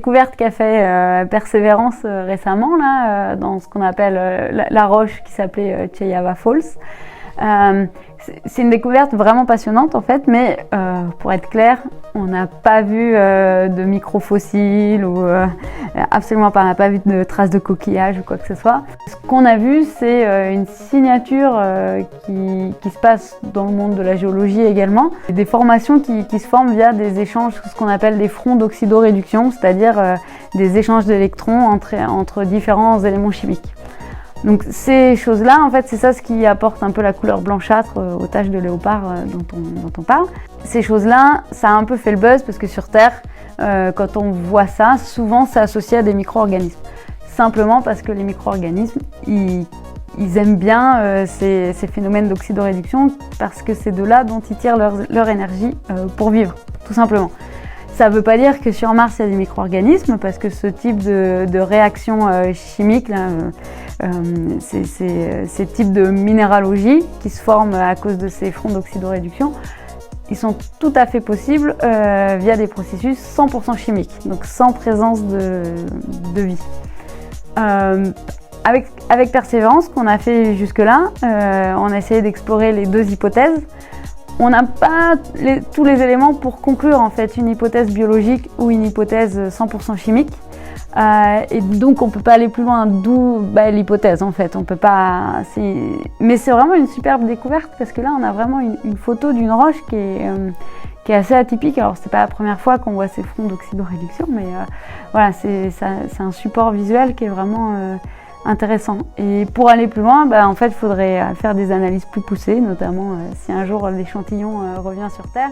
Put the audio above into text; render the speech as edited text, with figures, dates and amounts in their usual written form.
découverte qu'a fait Persévérance récemment là, dans ce qu'on appelle la roche qui s'appelait Cheyava Falls. C'est une découverte vraiment passionnante en fait, mais pour être clair, on n'a pas vu de microfossiles ou absolument pas, on n'a pas vu de traces de coquillages ou quoi que ce soit. Ce qu'on a vu, c'est une signature qui se passe dans le monde de la géologie également, des formations qui se forment via des échanges, ce qu'on appelle des fronts d'oxydoréduction, c'est-à-dire des échanges d'électrons entre différents éléments chimiques. Donc ces choses-là, en fait, c'est ça ce qui apporte un peu la couleur blanchâtre aux taches de léopard dont on parle. Ces choses-là, ça a un peu fait le buzz parce que sur Terre, quand on voit ça, souvent c'est associé à des micro-organismes. Simplement parce que les micro-organismes, ils aiment bien ces phénomènes d'oxydoréduction parce que c'est de là dont ils tirent leur énergie pour vivre, tout simplement. Ça ne veut pas dire que sur Mars, il y a des micro-organismes, parce que ce type de réaction chimique, là, ces types de minéralogie qui se forment à cause de ces fronts d'oxydoréduction, ils sont tout à fait possibles via des processus 100% chimiques, donc sans présence de vie. Avec Persévérance, qu'on a fait jusque-là, on a essayé d'explorer les deux hypothèses. On n'a pas tous les éléments pour conclure en fait une hypothèse biologique ou une hypothèse 100% chimique. Et donc on ne peut pas aller plus loin, d'où l'hypothèse en fait. On peut pas, mais c'est vraiment une superbe découverte parce que là on a vraiment une photo d'une roche qui est assez atypique. Alors c'est pas la première fois qu'on voit ces fronts d'oxydoréduction, mais voilà, c'est un support visuel qui est vraiment intéressant. Et pour aller plus loin, en fait, il faudrait faire des analyses plus poussées, notamment si un jour l'échantillon revient sur Terre.